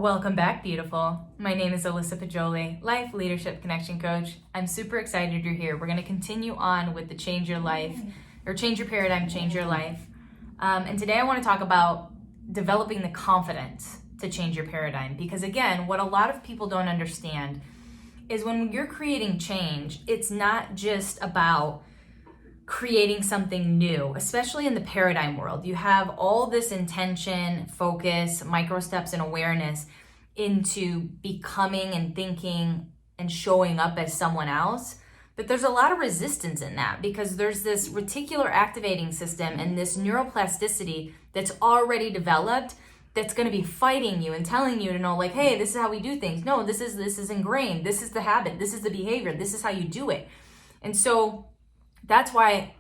Welcome back, beautiful. My name is Alyssa Pajoli, Life Leadership Connection Coach. I'm super excited you're here. We're going to continue on with the Change Your Life, or Change Your Paradigm, Change Your Life. And today I want to talk about developing the confidence to change your paradigm. Because again, what a lot of people don't understand is when you're creating change, it's not just about creating something new, especially in the paradigm world. You have all this intention, focus, micro steps, and awareness into becoming and thinking and showing up as someone else. But there's a lot of resistance in that because there's this reticular activating system and this neuroplasticity that's already developed that's going to be fighting you and telling you to know, like, hey, this is how we do things. No, this is ingrained. This is the habit. This is the behavior. This is how you do it. And so that's why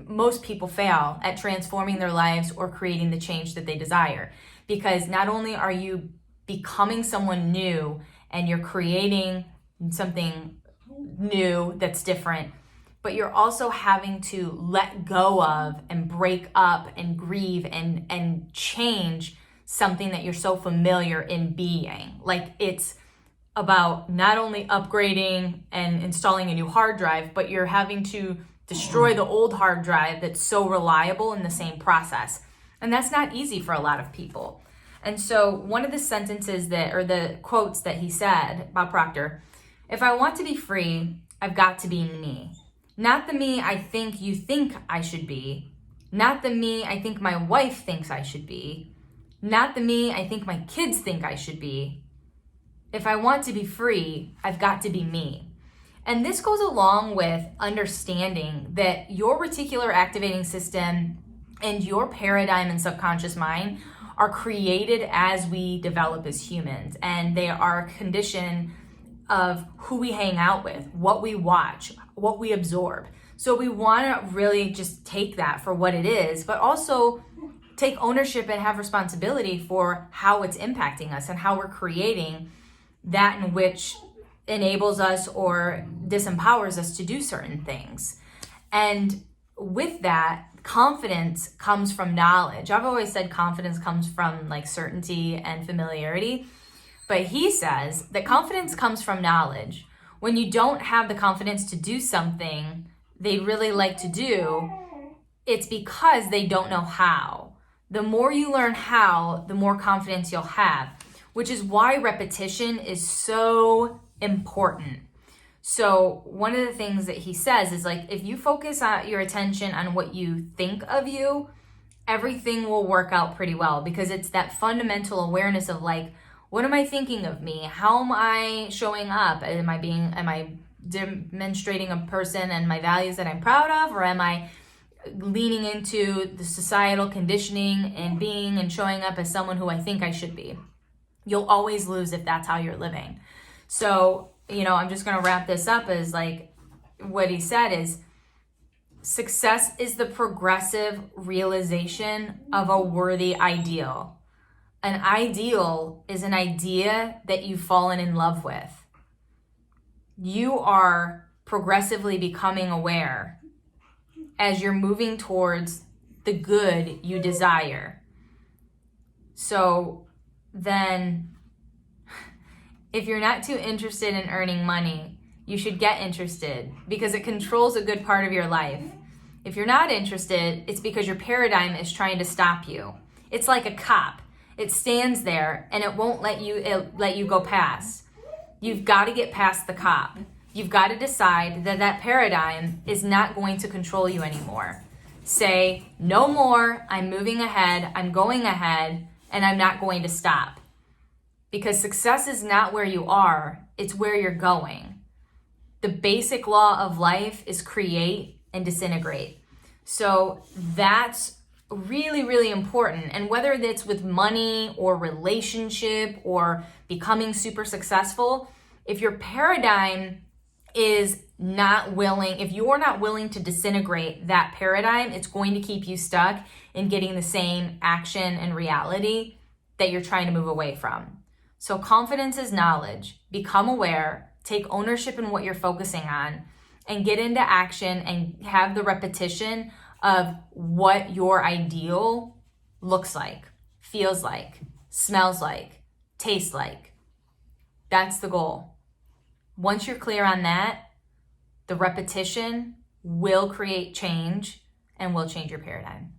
most people fail at transforming their lives or creating the change that they desire. Because not only are you becoming someone new and you're creating something new that's different, but you're also having to let go of and break up and grieve and change something that you're so familiar in being. Like, it's about not only upgrading and installing a new hard drive, but you're having to destroy the old hard drive that's so reliable in the same process. And that's not easy for a lot of people. And so one of the sentences or the quotes that he said, Bob Proctor, if I want to be free, I've got to be me. Not the me I think you think I should be. Not the me I think my wife thinks I should be. Not the me I think my kids think I should be. If I want to be free, I've got to be me. And this goes along with understanding that your reticular activating system and your paradigm and subconscious mind are created as we develop as humans. And they are a condition of who we hang out with, what we watch, what we absorb. So we want to really just take that for what it is, but also take ownership and have responsibility for how it's impacting us and how we're creating that in which enables us or disempowers us to do certain things. And with that, confidence comes from knowledge. I've always said confidence comes from like certainty and familiarity, but he says that confidence comes from knowledge. When you don't have the confidence to do something they really like to do, it's because they don't know how. The more you learn how, the more confidence you'll have, which is why repetition is so important. So one of the things that he says is, like, if you focus your attention on what you think of you, everything will work out pretty well, because it's that fundamental awareness of, like, what am I thinking of me? How am I showing up? Am I demonstrating a person and my values that I'm proud of, or am I leaning into the societal conditioning and being and showing up as someone who I think I should be? You'll always lose if that's how you're living. So, I'm just going to wrap this up as, like, what he said is, success is the progressive realization of a worthy ideal. An ideal is an idea that you've fallen in love with. You are progressively becoming aware as you're moving towards the good you desire. So then, if you're not too interested in earning money, you should get interested, because it controls a good part of your life. If you're not interested, it's because your paradigm is trying to stop you. It's like a cop. It stands there and it won't let you go past. You've got to get past the cop. You've got to decide that paradigm is not going to control you anymore. Say, no more, I'm moving ahead, I'm going ahead, and I'm not going to stop. Because success is not where you are, it's where you're going. The basic law of life is create and disintegrate. So that's really, really important. And whether it's with money or relationship or becoming super successful, if your paradigm is not willing, if you're not willing to disintegrate that paradigm, it's going to keep you stuck in getting the same action and reality that you're trying to move away from. So confidence is knowledge. Become aware, take ownership in what you're focusing on, and get into action and have the repetition of what your ideal looks like, feels like, smells like, taste like. That's the goal. Once you're clear on that, the repetition will create change and will change your paradigm.